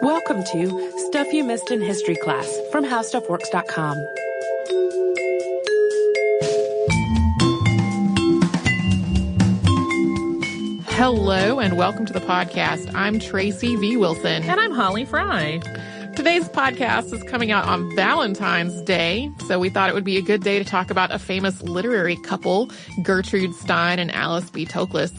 Welcome to Stuff You Missed in History Class from HowStuffWorks.com. Hello and welcome to the podcast. I'm Tracy V. Wilson. And I'm Holly Fry. Today's podcast is coming out on Valentine's Day, so we thought it would be a good day to talk about a famous literary couple, Gertrude Stein and Alice B. Toklas.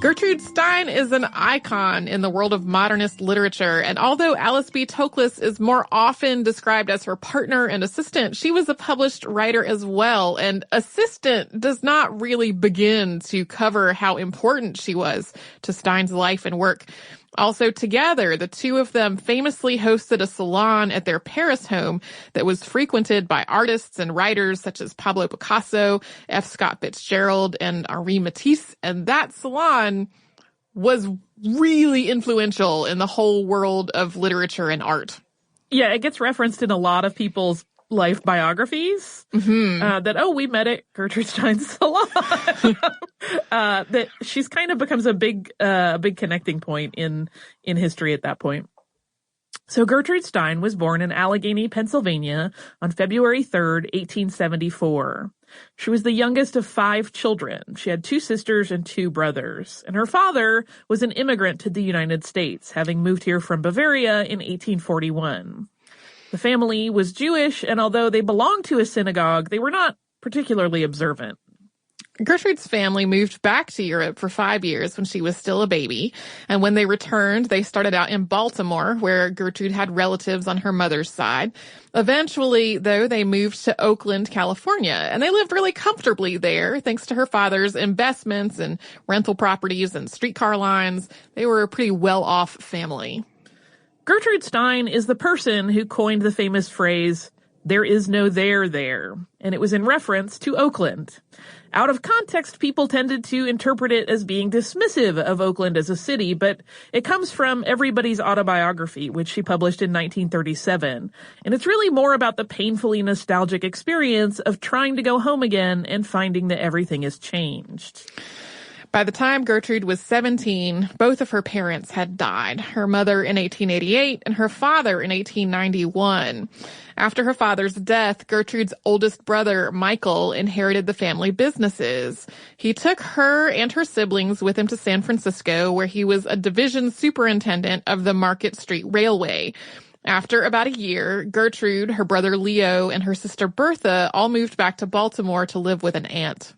Gertrude Stein is an icon in the world of modernist literature, and although Alice B. Toklas is more often described as her partner and assistant, she was a published writer as well, and assistant does not really begin to cover how important she was to Stein's life and work. Also together, the two of them famously hosted a salon at their Paris home that was frequented by artists and writers such as Pablo Picasso, F. Scott Fitzgerald, and Henri Matisse. And that salon was really influential in the whole world of literature and art. Yeah, it gets referenced in a lot of people's life biographies, that, we met at Gertrude Stein's salon. That she's kind of becomes a big connecting point in history at that point. So Gertrude Stein was born in Allegheny, Pennsylvania on February 3rd, 1874. She was the youngest of 5 children. She had 2 sisters and 2 brothers. And her father was an immigrant to the United States, having moved here from Bavaria in 1841. The family was Jewish, and although they belonged to a synagogue, they were not particularly observant. Gertrude's family moved back to Europe for 5 years when she was still a baby. And when they returned, they started out in Baltimore, where Gertrude had relatives on her mother's side. Eventually, though, they moved to Oakland, California, and they lived really comfortably there, thanks to her father's investments and rental properties and streetcar lines. They were a pretty well-off family. Gertrude Stein is the person who coined the famous phrase, "There is no there there," and it was in reference to Oakland. Out of context, people tended to interpret it as being dismissive of Oakland as a city, but it comes from Everybody's Autobiography, which she published in 1937. And it's really more about the painfully nostalgic experience of trying to go home again and finding that everything has changed. By the time Gertrude was 17, both of her parents had died, her mother in 1888 and her father in 1891. After her father's death, Gertrude's oldest brother, Michael, inherited the family businesses. He took her and her siblings with him to San Francisco, where he was a division superintendent of the Market Street Railway. After about a year, Gertrude, her brother Leo, and her sister Bertha all moved back to Baltimore to live with an aunt.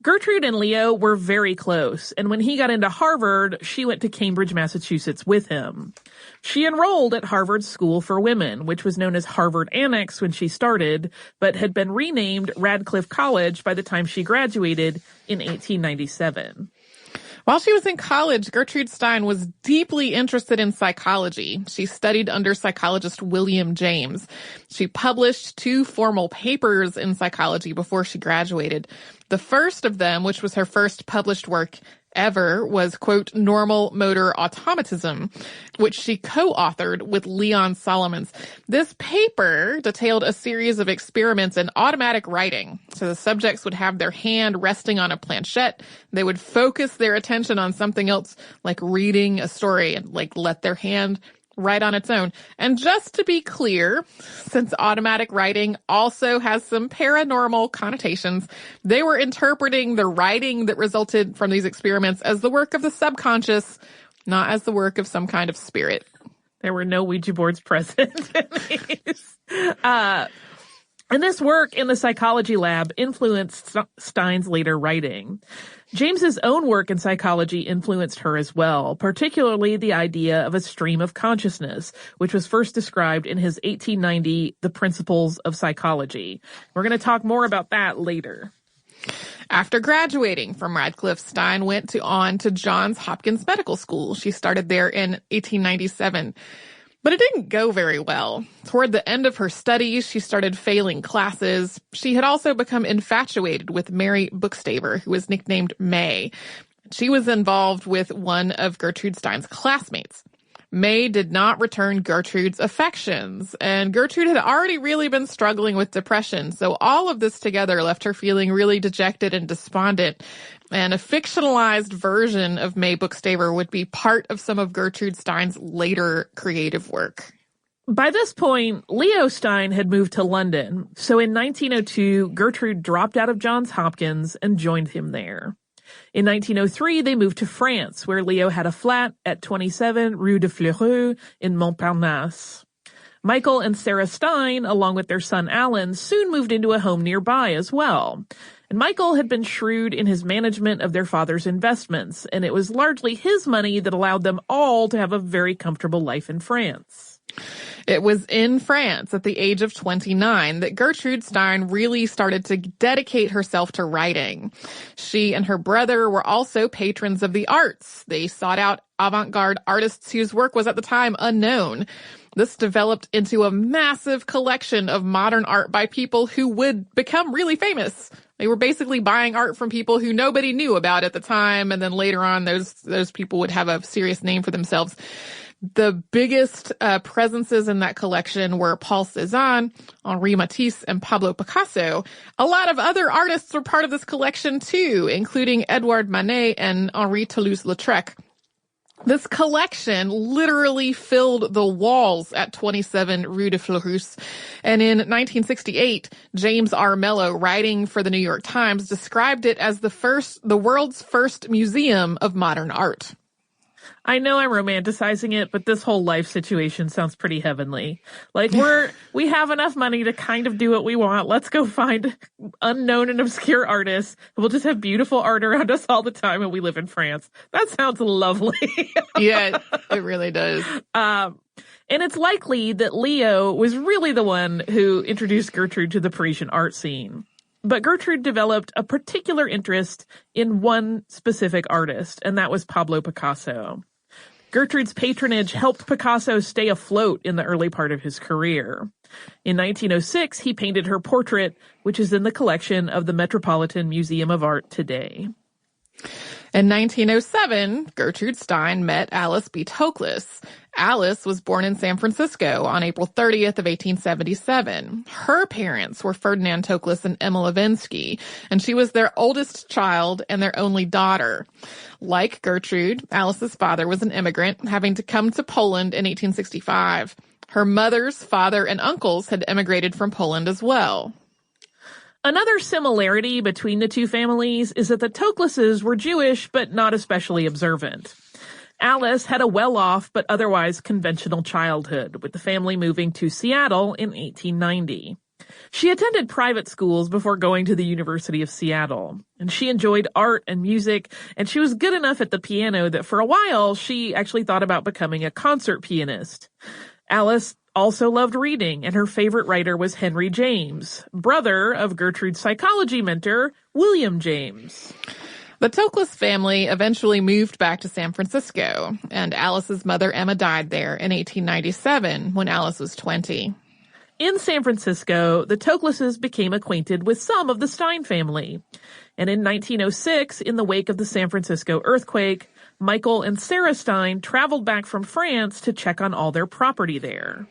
Gertrude and Leo were very close, and when he got into Harvard, she went to Cambridge, Massachusetts with him. She enrolled at Harvard School for Women, which was known as Harvard Annex when she started, but had been renamed Radcliffe College by the time she graduated in 1897. While she was in college, Gertrude Stein was deeply interested in psychology. She studied under psychologist William James. She published 2 formal papers in psychology before she graduated. The first of them, which was her first published work ever, was, quote, Normal Motor Automatism, which she co-authored with Leon Solomons. This paper detailed a series of experiments in automatic writing. So the subjects would have their hand resting on a planchette. They would focus their attention on something else, like reading a story, and let their hand write on its own. And just to be clear, since automatic writing also has some paranormal connotations, they were interpreting the writing that resulted from these experiments as the work of the subconscious, not as the work of some kind of spirit. There were no Ouija boards present in these. And this work in the psychology lab influenced Stein's later writing. James's own work in psychology influenced her as well, particularly the idea of a stream of consciousness, which was first described in his 1890 The Principles of Psychology. We're going to talk more about that later. After graduating from Radcliffe, Stein went on to Johns Hopkins Medical School. She started there in 1897. But it didn't go very well. Toward the end of her studies, she started failing classes. She had also become infatuated with Mary Bookstaver, who was nicknamed May. She was involved with one of Gertrude Stein's classmates. May did not return Gertrude's affections, and Gertrude had already really been struggling with depression, so all of this together left her feeling really dejected and despondent, and a fictionalized version of May Bookstaver would be part of some of Gertrude Stein's later creative work. By this point, Leo Stein had moved to London, so in 1902, Gertrude dropped out of Johns Hopkins and joined him there. In 1903, they moved to France, where Leo had a flat at 27 Rue de Fleurus in Montparnasse. Michael and Sarah Stein, along with their son Alan, soon moved into a home nearby as well. And Michael had been shrewd in his management of their father's investments, and it was largely his money that allowed them all to have a very comfortable life in France. It was in France at the age of 29 that Gertrude Stein really started to dedicate herself to writing. She and her brother were also patrons of the arts. They sought out avant-garde artists whose work was at the time unknown. This developed into a massive collection of modern art by people who would become really famous. They were basically buying art from people who nobody knew about at the time, and then later on those people would have a serious name for themselves. The biggest presences in that collection were Paul Cézanne, Henri Matisse, and Pablo Picasso. A lot of other artists were part of this collection too, including Edouard Manet and Henri Toulouse-Lautrec. This collection literally filled the walls at 27 Rue de Fleurus. And in 1968, James R. Mello, writing for the New York Times, described it as the world's first museum of modern art. I know I'm romanticizing it, but this whole life situation sounds pretty heavenly. Like we have enough money to kind of do what we want. Let's go find unknown and obscure artists. We'll just have beautiful art around us all the time, and we live in France. That sounds lovely. Yeah, it really does. And it's likely that Leo was really the one who introduced Gertrude to the Parisian art scene. But Gertrude developed a particular interest in one specific artist, and that was Pablo Picasso. Gertrude's patronage helped Picasso stay afloat in the early part of his career. In 1906, he painted her portrait, which is in the collection of the Metropolitan Museum of Art today. In 1907, Gertrude Stein met Alice B. Toklas. Alice was born in San Francisco on April 30th of 1877. Her parents were Ferdinand Toklas and Emma Levinsky, and she was their oldest child and their only daughter. Like Gertrude, Alice's father was an immigrant, having to come to Poland in 1865. Her mother's father and uncles had emigrated from Poland as well. Another similarity between the two families is that the Toklases were Jewish, but not especially observant. Alice had a well-off but otherwise conventional childhood, with the family moving to Seattle in 1890. She attended private schools before going to the University of Seattle, and she enjoyed art and music, and she was good enough at the piano that for a while she actually thought about becoming a concert pianist. Alice also loved reading, and her favorite writer was Henry James, brother of Gertrude's psychology mentor, William James. The Toklas family eventually moved back to San Francisco, and Alice's mother, Emma, died there in 1897 when Alice was 20. In San Francisco, the Toklases became acquainted with some of the Stein family. And in 1906, in the wake of the San Francisco earthquake, Michael and Sarah Stein traveled back from France to check on all their property there.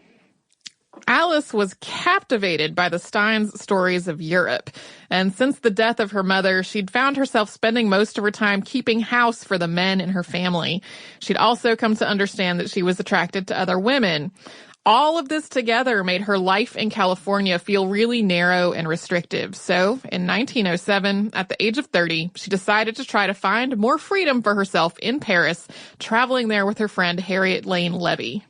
Alice was captivated by the Steins' stories of Europe, and since the death of her mother, she'd found herself spending most of her time keeping house for the men in her family. She'd also come to understand that she was attracted to other women. All of this together made her life in California feel really narrow and restrictive. So, in 1907, at the age of 30, she decided to try to find more freedom for herself in Paris, traveling there with her friend Harriet Lane Levy.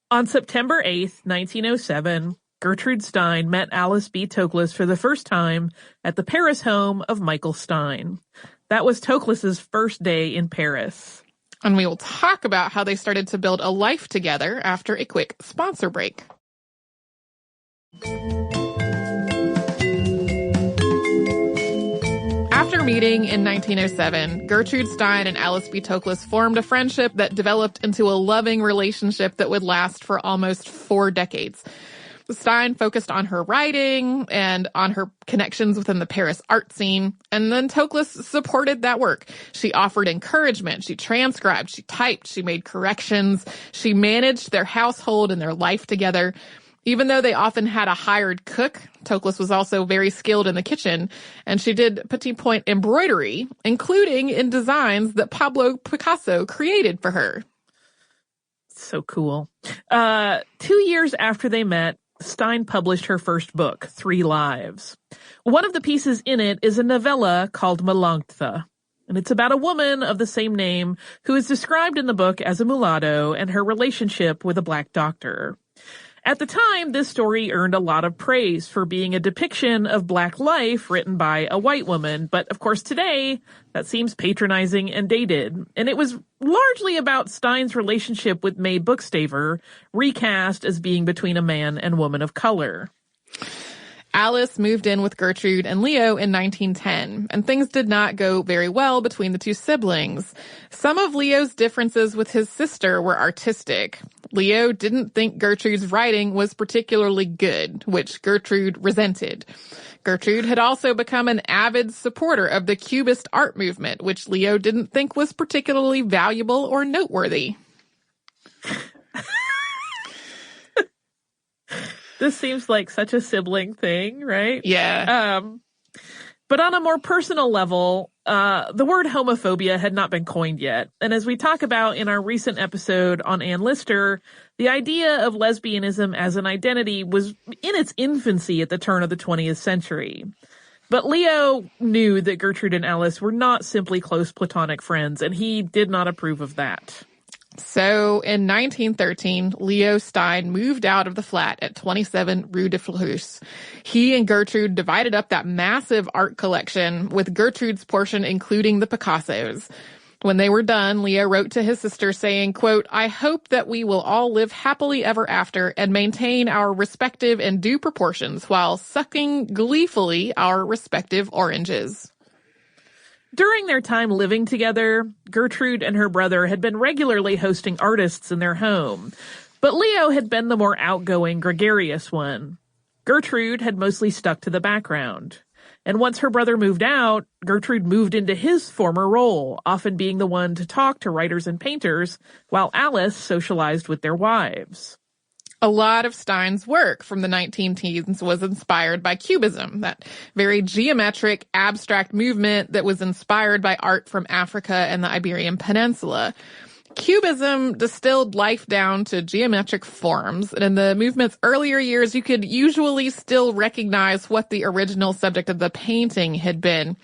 On September 8th, 1907, Gertrude Stein met Alice B. Toklas for the first time at the Paris home of Michael Stein. That was Toklas's first day in Paris. And we will talk about how they started to build a life together after a quick sponsor break. After meeting in 1907, Gertrude Stein and Alice B. Toklas formed a friendship that developed into a loving relationship that would last for almost 4 decades. Stein focused on her writing and on her connections within the Paris art scene, and then Toklas supported that work. She offered encouragement, she transcribed, she typed, she made corrections, she managed their household and their life together. Even though they often had a hired cook, Toklas was also very skilled in the kitchen, and she did petit point embroidery, including in designs that Pablo Picasso created for her. So cool. 2 years after they met, Stein published her first book, 3 Lives. One of the pieces in it is a novella called Melanctha, and it's about a woman of the same name who is described in the book as a mulatto and her relationship with a black doctor. At the time, this story earned a lot of praise for being a depiction of black life written by a white woman, but of course today, that seems patronizing and dated. And it was largely about Stein's relationship with May Bookstaver, recast as being between a man and woman of color. Alice moved in with Gertrude and Leo in 1910, and things did not go very well between the two siblings. Some of Leo's differences with his sister were artistic. Leo didn't think Gertrude's writing was particularly good, which Gertrude resented. Gertrude had also become an avid supporter of the Cubist art movement, which Leo didn't think was particularly valuable or noteworthy. This seems like such a sibling thing, right? Yeah. But on a more personal level, the word homophobia had not been coined yet. And as we talk about in our recent episode on Ann Lister, the idea of lesbianism as an identity was in its infancy at the turn of the 20th century. But Leo knew that Gertrude and Alice were not simply close platonic friends, and he did not approve of that. So in 1913, Leo Stein moved out of the flat at 27 Rue de Fleurus. He and Gertrude divided up that massive art collection, with Gertrude's portion including the Picassos. When they were done, Leo wrote to his sister saying, quote, "I hope that we will all live happily ever after and maintain our respective and due proportions while sucking gleefully our respective oranges." During their time living together, Gertrude and her brother had been regularly hosting artists in their home, but Leo had been the more outgoing, gregarious one. Gertrude had mostly stuck to the background. And once her brother moved out, Gertrude moved into his former role, often being the one to talk to writers and painters, while Alice socialized with their wives. A lot of Stein's work from the 19 teens was inspired by Cubism, that very geometric, abstract movement that was inspired by art from Africa and the Iberian Peninsula. Cubism distilled life down to geometric forms, and in the movement's earlier years, you could usually still recognize what the original subject of the painting had been.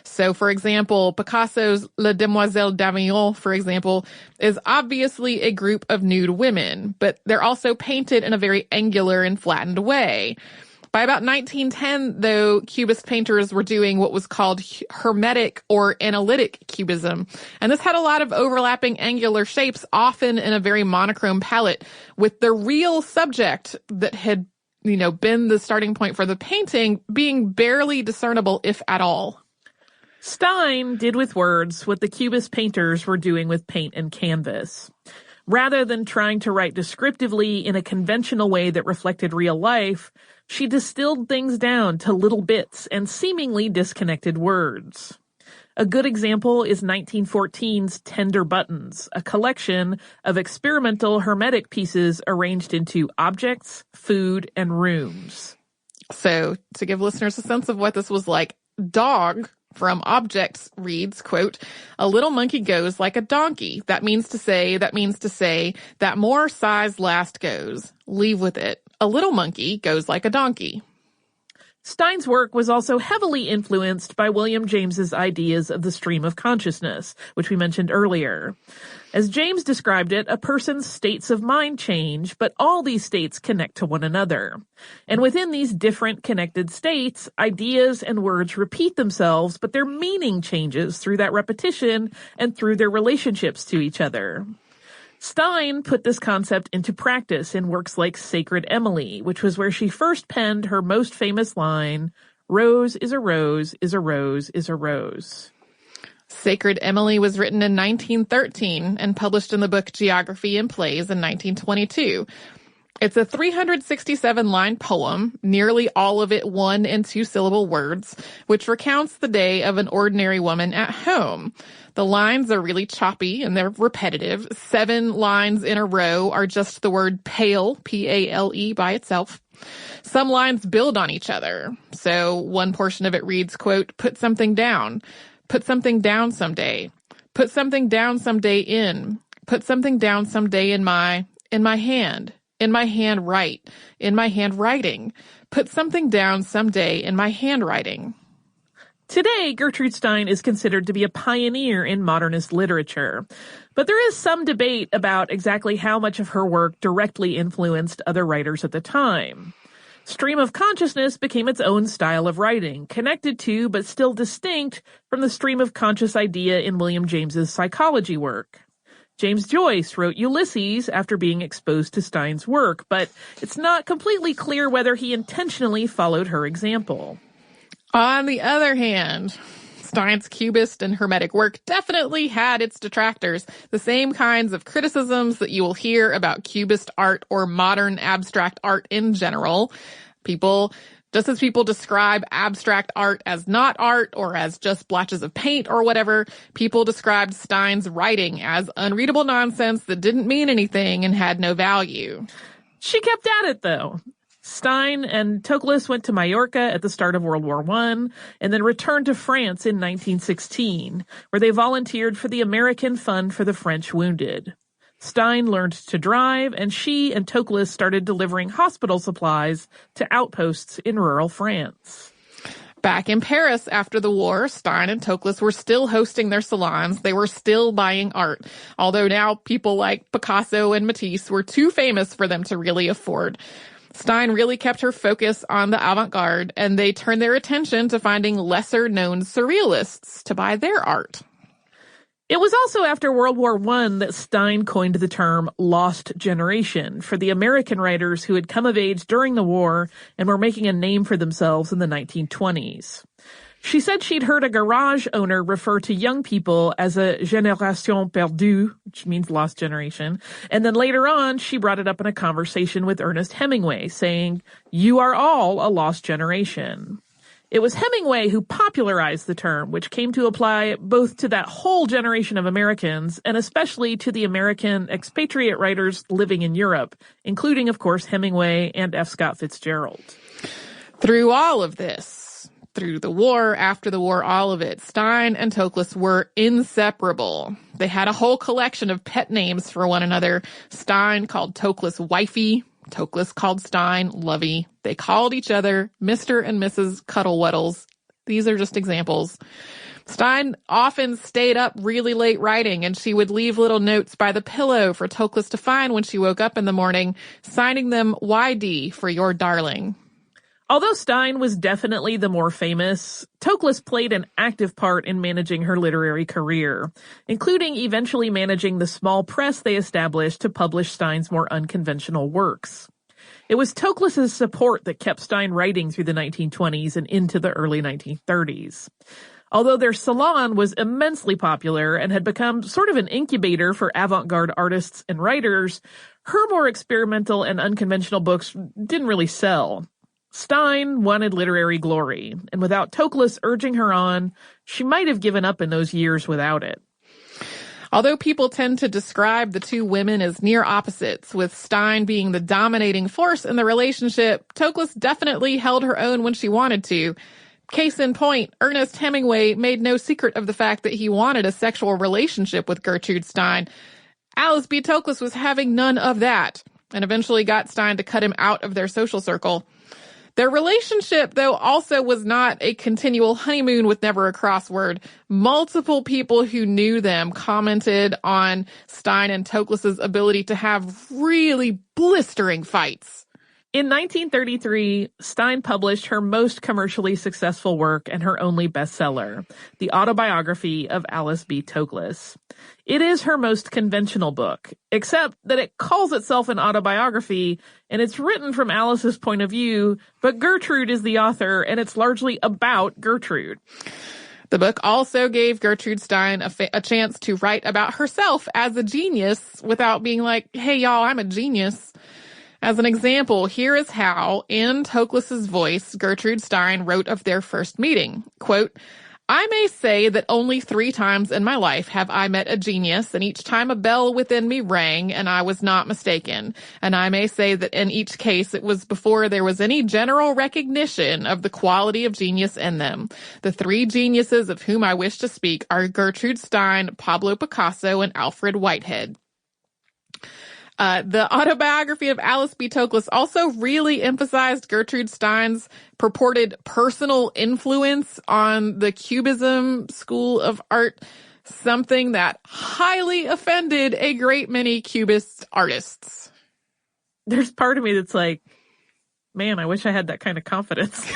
So, for example, Picasso's La Demoiselle d'Avignon, for example, is obviously a group of nude women, but they're also painted in a very angular and flattened way. By about 1910, though, Cubist painters were doing what was called hermetic or analytic cubism. And this had a lot of overlapping angular shapes, often in a very monochrome palette, with the real subject that had, been the starting point for the painting being barely discernible, if at all. Stein did with words what the Cubist painters were doing with paint and canvas. Rather than trying to write descriptively in a conventional way that reflected real life, she distilled things down to little bits and seemingly disconnected words. A good example is 1914's Tender Buttons, a collection of experimental hermetic pieces arranged into objects, food, and rooms. So, to give listeners a sense of what this was like, Dog from Objects reads, quote, "A little monkey goes like a donkey. That means to say, that more size last goes. Leave with it. A little monkey goes like a donkey." Stein's work was also heavily influenced by William James's ideas of the stream of consciousness, which we mentioned earlier. As James described it, a person's states of mind change, but all these states connect to one another. And within these different connected states, ideas and words repeat themselves, but their meaning changes through that repetition and through their relationships to each other. Stein put this concept into practice in works like Sacred Emily, which was where she first penned her most famous line, "Rose is a rose, is a rose, is a rose." Sacred Emily was written in 1913 and published in the book Geography and Plays in 1922. It's a 367-line poem, nearly all of it 1- and 2-syllable words, which recounts the day of an ordinary woman at home. The lines are really choppy and they're repetitive. 7 lines in a row are just the word pale, P-A-L-E, by itself. Some lines build on each other. So one portion of it reads, quote, "Put something down. Put something down someday. Put something down someday in. Put something down someday in my hand. In my hand write. In my handwriting. Put something down someday in my handwriting." Today, Gertrude Stein is considered to be a pioneer in modernist literature. But there is some debate about exactly how much of her work directly influenced other writers at the time. Stream of consciousness became its own style of writing, connected to but still distinct from the stream of conscious idea in William James's psychology work. James Joyce wrote Ulysses after being exposed to Stein's work, but it's not completely clear whether he intentionally followed her example. On the other hand, Stein's Cubist and Hermetic work definitely had its detractors, the same kinds of criticisms that you will hear about Cubist art or modern abstract art in general. Just as people describe abstract art as not art or as just blotches of paint or whatever, people described Stein's writing as unreadable nonsense that didn't mean anything and had no value. She kept at it, though. Stein and Toklas went to Majorca at the start of World War I and then returned to France in 1916, where they volunteered for the American Fund for the French Wounded. Stein learned to drive, and she and Toklas started delivering hospital supplies to outposts in rural France. Back in Paris after the war, Stein and Toklas were still hosting their salons. They were still buying art, although now people like Picasso and Matisse were too famous for them to really afford. Stein really kept her focus on the avant-garde, and they turned their attention to finding lesser-known surrealists to buy their art. It was also after World War I that Stein coined the term lost generation for the American writers who had come of age during the war and were making a name for themselves in the 1920s. She said she'd heard a garage owner refer to young people as a génération perdue, which means lost generation, and then later on she brought it up in a conversation with Ernest Hemingway, saying, "You are all a lost generation." It was Hemingway who popularized the term, which came to apply both to that whole generation of Americans and especially to the American expatriate writers living in Europe, including, of course, Hemingway and F. Scott Fitzgerald. Through all of this, through the war, after the war, all of it, Stein and Toklas were inseparable. They had a whole collection of pet names for one another. Stein called Toklas wifey. Toklas called Stein lovey. They called each other Mr. and Mrs. Cuddlewaddles. These are just examples. Stein often stayed up really late writing, and she would leave little notes by the pillow for Toklas to find when she woke up in the morning, signing them YD for your darling. Although Stein was definitely the more famous, Toklas played an active part in managing her literary career, including eventually managing the small press they established to publish Stein's more unconventional works. It was Toklas's support that kept Stein writing through the 1920s and into the early 1930s. Although their salon was immensely popular and had become sort of an incubator for avant-garde artists and writers, her more experimental and unconventional books didn't really sell. Stein wanted literary glory, and without Toklas urging her on, she might have given up in those years without it. Although people tend to describe the two women as near opposites, with Stein being the dominating force in the relationship, Toklas definitely held her own when she wanted to. Case in point, Ernest Hemingway made no secret of the fact that he wanted a sexual relationship with Gertrude Stein. Alice B. Toklas was having none of that, and eventually got Stein to cut him out of their social circle. Their relationship, though, also was not a continual honeymoon with never a crossword. Multiple people who knew them commented on Stein and Toklas's ability to have really blistering fights. In 1933, Stein published her most commercially successful work and her only bestseller, the autobiography of Alice B. Toklas. It is her most conventional book, except that it calls itself an autobiography, and it's written from Alice's point of view, but Gertrude is the author, and it's largely about Gertrude. The book also gave Gertrude Stein a chance to write about herself as a genius without being like, hey, y'all, I'm a genius. As an example, here is how, in Toklas's voice, Gertrude Stein wrote of their first meeting. Quote, I may say that only 3 times in my life have I met a genius, and each time a bell within me rang, and I was not mistaken. And I may say that in each case it was before there was any general recognition of the quality of genius in them. The 3 geniuses of whom I wish to speak are Gertrude Stein, Pablo Picasso, and Alfred Whitehead. The autobiography of Alice B. Toklas also really emphasized Gertrude Stein's purported personal influence on the Cubism school of art, something that highly offended a great many Cubist artists. There's part of me that's like, man, I wish I had that kind of confidence.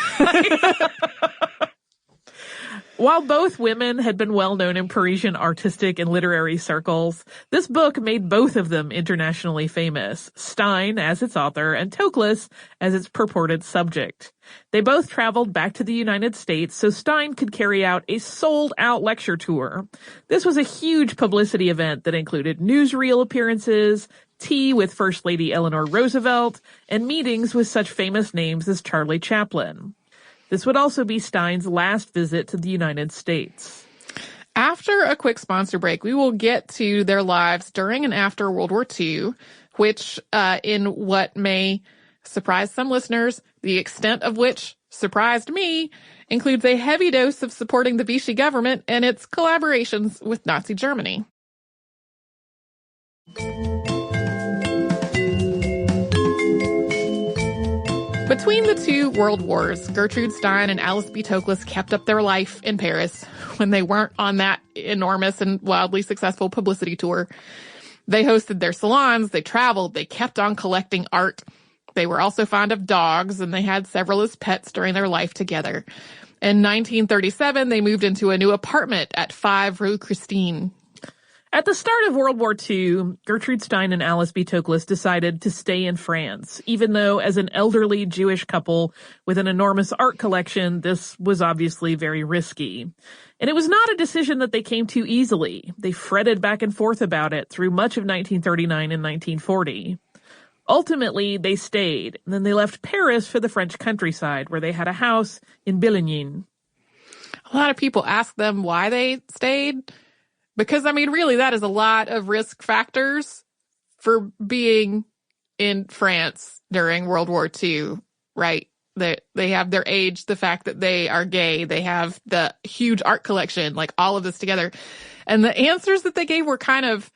While both women had been well known in Parisian artistic and literary circles, this book made both of them internationally famous, Stein as its author and Toklas as its purported subject. They both traveled back to the United States so Stein could carry out a sold-out lecture tour. This was a huge publicity event that included newsreel appearances, tea with First Lady Eleanor Roosevelt, and meetings with such famous names as Charlie Chaplin. This would also be Stein's last visit to the United States. After a quick sponsor break, we will get to their lives during and after World War II, which, in what may surprise some listeners, the extent of which surprised me, includes a heavy dose of supporting the Vichy government and its collaborations with Nazi Germany. Between the 2 world wars, Gertrude Stein and Alice B. Toklas kept up their life in Paris when they weren't on that enormous and wildly successful publicity tour. They hosted their salons, they traveled, they kept on collecting art. They were also fond of dogs, and they had several as pets during their life together. In 1937, they moved into a new apartment at 5 Rue Christine. At the start of World War II, Gertrude Stein and Alice B. Toklas decided to stay in France, even though as an elderly Jewish couple with an enormous art collection, this was obviously very risky. And it was not a decision that they came to easily. They fretted back and forth about it through much of 1939 and 1940. Ultimately, they stayed, and then they left Paris for the French countryside, where they had a house in Billigny. A lot of people ask them why they stayed. Because, I mean, really, that is a lot of risk factors for being in France during World War II, right? They have their age, the fact that they are gay, they have the huge art collection, like all of this together. And the answers that they gave were kind of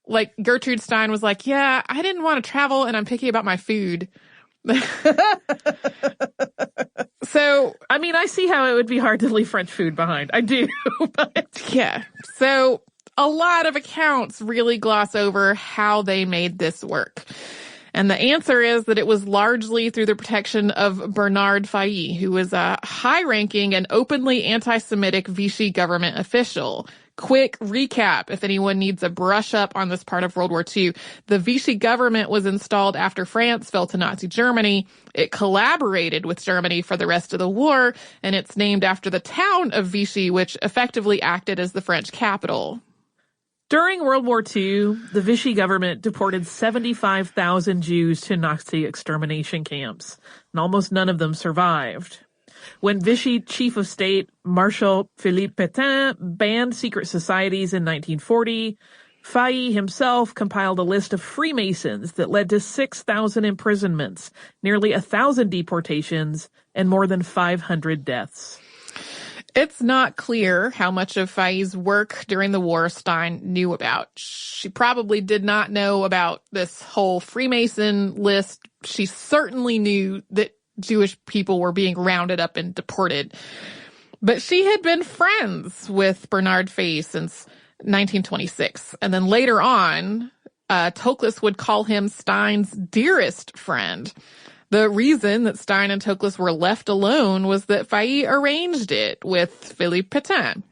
like Gertrude Stein was like, yeah, I didn't want to travel and I'm picky about my food. So, I mean, I see how it would be hard to leave French food behind. I do. But yeah. So a lot of accounts really gloss over how they made this work. And the answer is that it was largely through the protection of Bernard Failly, who was a high-ranking and openly anti-Semitic Vichy government official. Quick recap, if anyone needs a brush up on this part of World War II. The Vichy government was installed after France fell to Nazi Germany. It collaborated with Germany for the rest of the war, and it's named after the town of Vichy, which effectively acted as the French capital. During World War II, the Vichy government deported 75,000 Jews to Nazi extermination camps, and almost none of them survived. When Vichy Chief of State Marshal Philippe Pétain banned secret societies in 1940, Failly himself compiled a list of Freemasons that led to 6,000 imprisonments, nearly 1,000 deportations, and more than 500 deaths. It's not clear how much of Failly's work during the war Stein knew about. She probably did not know about this whole Freemason list. She certainly knew that Jewish people were being rounded up and deported. But she had been friends with Bernard Failly since 1926. And then later on, Toklas would call him Stein's dearest friend. The reason that Stein and Toklas were left alone was that Failly arranged it with Philippe Pétain.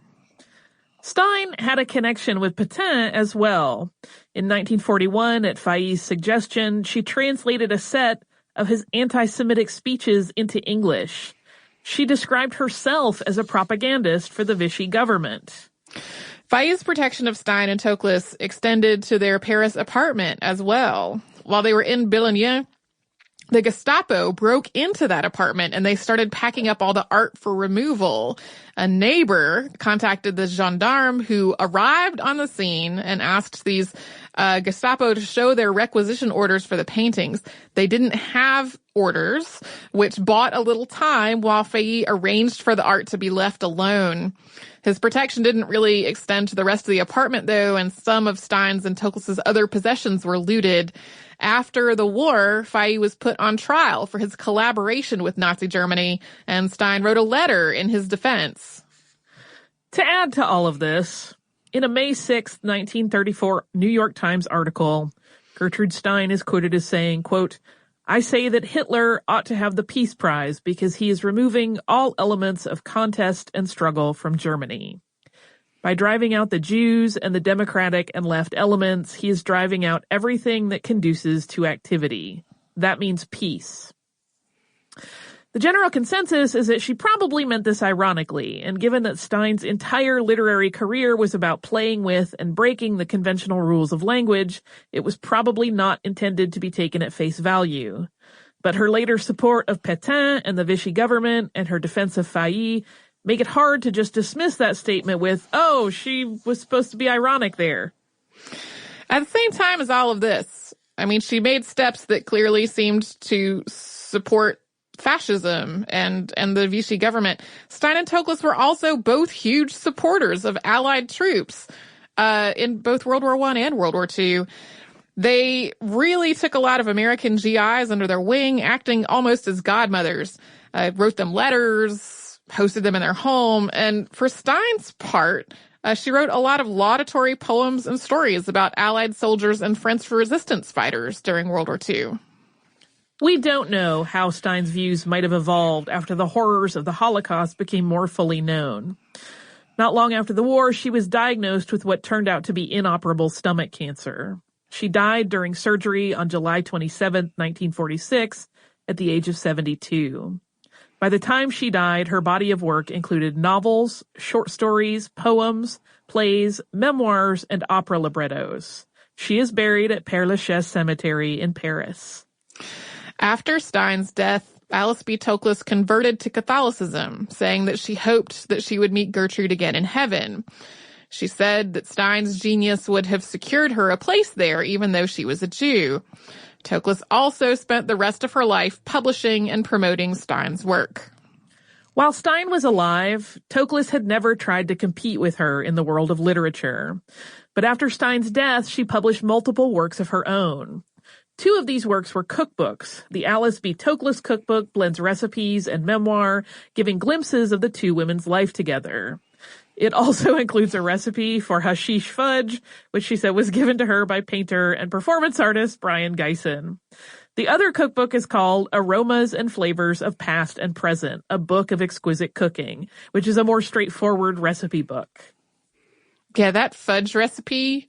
Stein had a connection with Pétain as well. In 1941, at Failly's suggestion, she translated a set of his anti-Semitic speeches into English. She described herself as a propagandist for the Vichy government. Failly's protection of Stein and Toklas extended to their Paris apartment as well. While they were in Billigny, The Gestapo broke into that apartment and they started packing up all the art for removal. A neighbor contacted the gendarme who arrived on the scene and asked these Gestapo to show their requisition orders for the paintings. They didn't have orders, which bought a little time while Fahey arranged for the art to be left alone. His protection didn't really extend to the rest of the apartment, though, and some of Stein's and Toklas's other possessions were looted. After the war, Fahey was put on trial for his collaboration with Nazi Germany, and Stein wrote a letter in his defense. To add to all of this, in a May 6, 1934 New York Times article, Gertrude Stein is quoted as saying, quote, "I say that Hitler ought to have the Peace Prize because he is removing all elements of contest and struggle from Germany. By driving out the Jews and the democratic and left elements, he is driving out everything that conduces to activity. That means peace." The general consensus is that she probably meant this ironically, and given that Stein's entire literary career was about playing with and breaking the conventional rules of language, it was probably not intended to be taken at face value. But her later support of Pétain and the Vichy government and her defense of Fahey make it hard to just dismiss that statement with, oh, she was supposed to be ironic there. At the same time as all of this, I mean, she made steps that clearly seemed to support fascism and the Vichy government. Stein and Toklas were also both huge supporters of Allied troops in both World War I and World War II. They really took a lot of American GIs under their wing, acting almost as godmothers. Wrote them letters, hosted them in their home, and for Stein's part, she wrote a lot of laudatory poems and stories about Allied soldiers and French resistance fighters during World War II. We don't know how Stein's views might have evolved after the horrors of the Holocaust became more fully known. Not long after the war, she was diagnosed with what turned out to be inoperable stomach cancer. She died during surgery on July 27, 1946, at the age of 72. By the time she died, her body of work included novels, short stories, poems, plays, memoirs, and opera librettos. She is buried at Père Lachaise Cemetery in Paris. After Stein's death, Alice B. Toklas converted to Catholicism, saying that she hoped that she would meet Gertrude again in heaven. She said that Stein's genius would have secured her a place there, even though she was a Jew. Toklas also spent the rest of her life publishing and promoting Stein's work. While Stein was alive, Toklas had never tried to compete with her in the world of literature. But after Stein's death, she published multiple works of her own. Two of these works were cookbooks. The Alice B. Toklas cookbook blends recipes and memoir, giving glimpses of the two women's life together. It also includes a recipe for hashish fudge, which she said was given to her by painter and performance artist Brian Geisen. The other cookbook is called Aromas and Flavors of Past and Present, a book of exquisite cooking, which is a more straightforward recipe book. Yeah, that fudge recipe,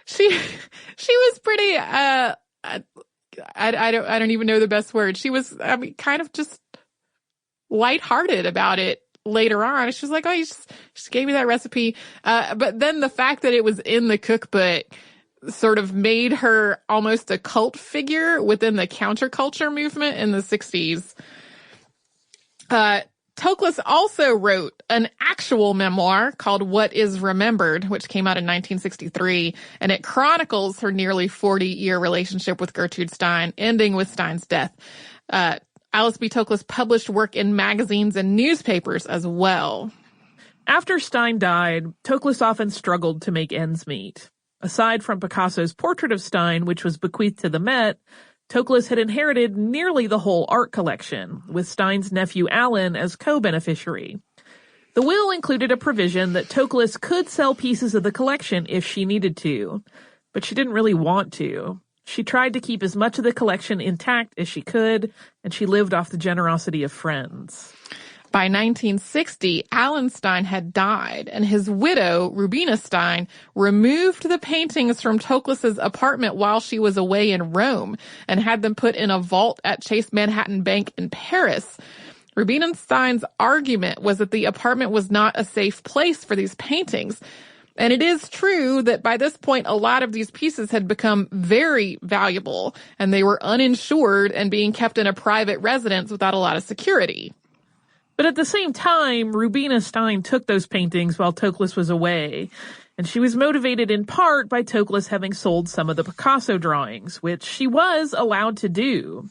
She was pretty, I don't even know the best word. She was, kind of just lighthearted about it later on. She was like, oh, you just gave me that recipe. But then the fact that it was in the cookbook sort of made her almost a cult figure within the counterculture movement in the 60s. Toklas also wrote an actual memoir called What Is Remembered, which came out in 1963, and it chronicles her nearly 40-year relationship with Gertrude Stein, ending with Stein's death. Alice B. Toklas published work in magazines and newspapers as well. After Stein died, Toklas often struggled to make ends meet. Aside from Picasso's portrait of Stein, which was bequeathed to the Met, Toklas had inherited nearly the whole art collection, with Stein's nephew Alan as co-beneficiary. The will included a provision that Toklas could sell pieces of the collection if she needed to, but she didn't really want to. She tried to keep as much of the collection intact as she could, and she lived off the generosity of friends. By 1960, Alan Stein had died, and his widow, Rubina Stein, removed the paintings from Toklas's apartment while she was away in Rome and had them put in a vault at Chase Manhattan Bank in Paris. Rubina Stein's argument was that the apartment was not a safe place for these paintings. And it is true that by this point, a lot of these pieces had become very valuable, and they were uninsured and being kept in a private residence without a lot of security. But at the same time, Rubina Stein took those paintings while Toklas was away, and she was motivated in part by Toklas having sold some of the Picasso drawings, which she was allowed to do.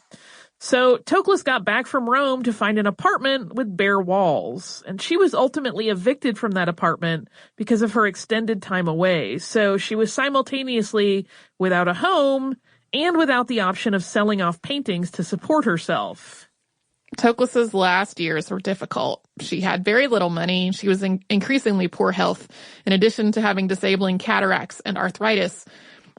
So Toklas got back from Rome to find an apartment with bare walls, and she was ultimately evicted from that apartment because of her extended time away. So she was simultaneously without a home and without the option of selling off paintings to support herself. Toklas's last years were difficult. She had very little money. She was in increasingly poor health, in addition to having disabling cataracts and arthritis.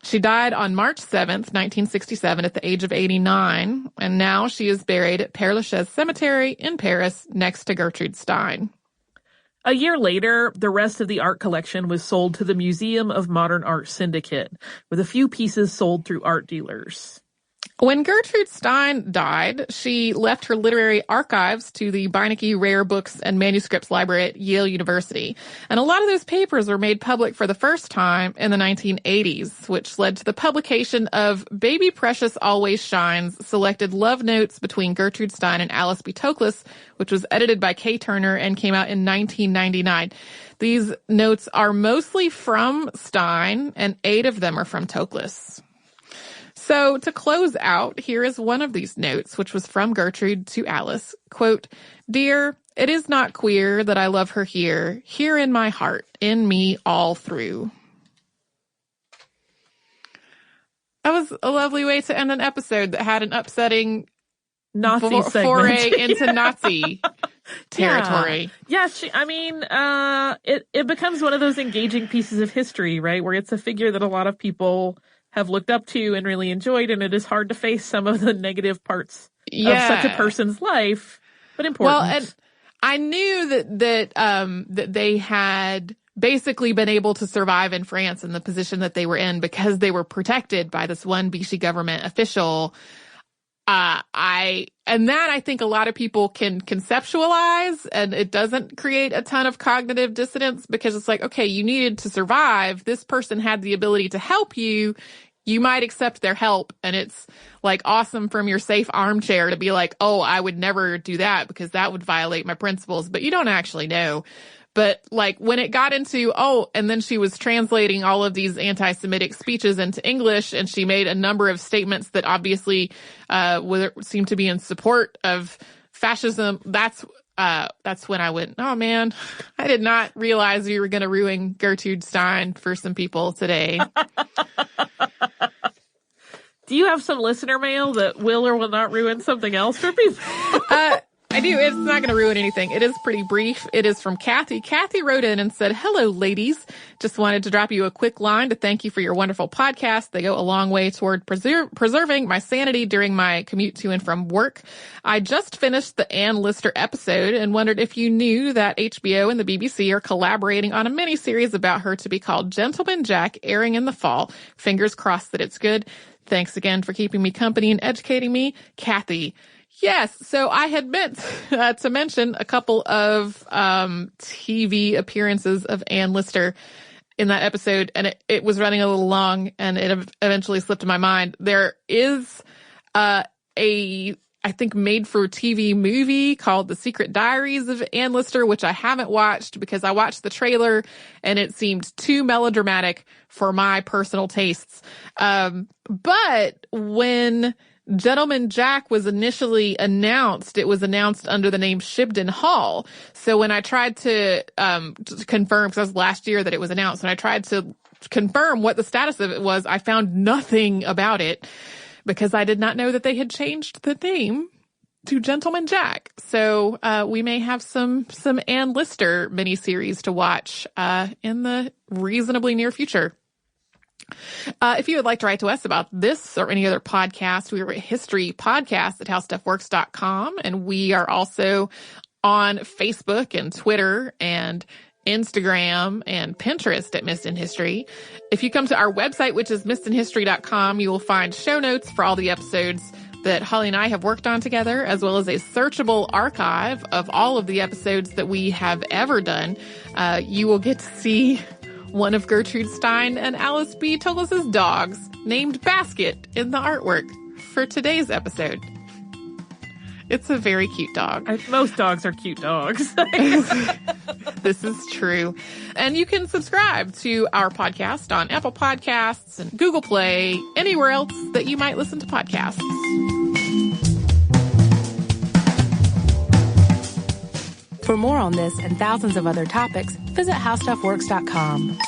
She died on March 7th, 1967, at the age of 89, and now she is buried at Père Lachaise Cemetery in Paris next to Gertrude Stein. A year later, the rest of the art collection was sold to the Museum of Modern Art Syndicate, with a few pieces sold through art dealers. When Gertrude Stein died, she left her literary archives to the Beinecke Rare Books and Manuscripts Library at Yale University. And a lot of those papers were made public for the first time in the 1980s, which led to the publication of Baby Precious Always Shines, Selected Love Notes Between Gertrude Stein and Alice B. Toklas, which was edited by Kay Turner and came out in 1999. These notes are mostly from Stein, and 8 of them are from Toklas. So to close out, here is one of these notes, which was from Gertrude to Alice. Quote, "Dear, it is not queer that I love her here in my heart, in me all through." That was a lovely way to end an episode that had an upsetting Nazi foray into Nazi territory. Yeah, it becomes one of those engaging pieces of history, right? Where it's a figure that a lot of people have looked up to and really enjoyed, and it is hard to face some of the negative parts of such a person's life, but important. Well, and I knew that they had basically been able to survive in France in the position that they were in because they were protected by this one Vichy government official. I think a lot of people can conceptualize, and it doesn't create a ton of cognitive dissonance because it's like, okay, you needed to survive. This person had the ability to help you. You might accept their help, and it's like awesome from your safe armchair to be like, oh, I would never do that because that would violate my principles, but you don't actually know. But like when it got into, and then she was translating all of these anti-Semitic speeches into English, and she made a number of statements that obviously seemed to be in support of fascism. That's when I went, oh man, I did not realize we were going to ruin Gertrude Stein for some people today. Do you have some listener mail that will or will not ruin something else for people? I do. It's not going to ruin anything. It is pretty brief. It is from Kathy. Kathy wrote in and said, "Hello, ladies. Just wanted to drop you a quick line to thank you for your wonderful podcast. They go a long way toward preserving my sanity during my commute to and from work. I just finished the Ann Lister episode and wondered if you knew that HBO and the BBC are collaborating on a miniseries about her to be called Gentleman Jack, airing in the fall. Fingers crossed that it's good. Thanks again for keeping me company and educating me, Kathy." Yes, so I had meant to mention a couple of TV appearances of Ann Lister in that episode, and it was running a little long, and it eventually slipped my mind. There is I think, made-for-TV movie called The Secret Diaries of Ann Lister, which I haven't watched because I watched the trailer, and it seemed too melodramatic for my personal tastes. But when Gentleman Jack was initially announced, it was announced under the name Shibden Hall. So when I tried to confirm, because that was last year that it was announced, and I tried to confirm what the status of it was, I found nothing about it because I did not know that they had changed the name to Gentleman Jack. So we may have some Ann Lister miniseries to watch in the reasonably near future. If you would like to write to us about this or any other podcast, we are at historypodcast@howstuffworks.com, and we are also on Facebook and Twitter and Instagram and Pinterest at Missed in History. If you come to our website, which is missedinhistory.com, you will find show notes for all the episodes that Holly and I have worked on together, as well as a searchable archive of all of the episodes that we have ever done. You will get to see one of Gertrude Stein and Alice B. Toklas' dogs, named Basket, in the artwork for today's episode. It's a very cute dog. Most dogs are cute dogs. This is true. And you can subscribe to our podcast on Apple Podcasts and Google Play, anywhere else that you might listen to podcasts. For more on this and thousands of other topics, visit howstuffworks.com.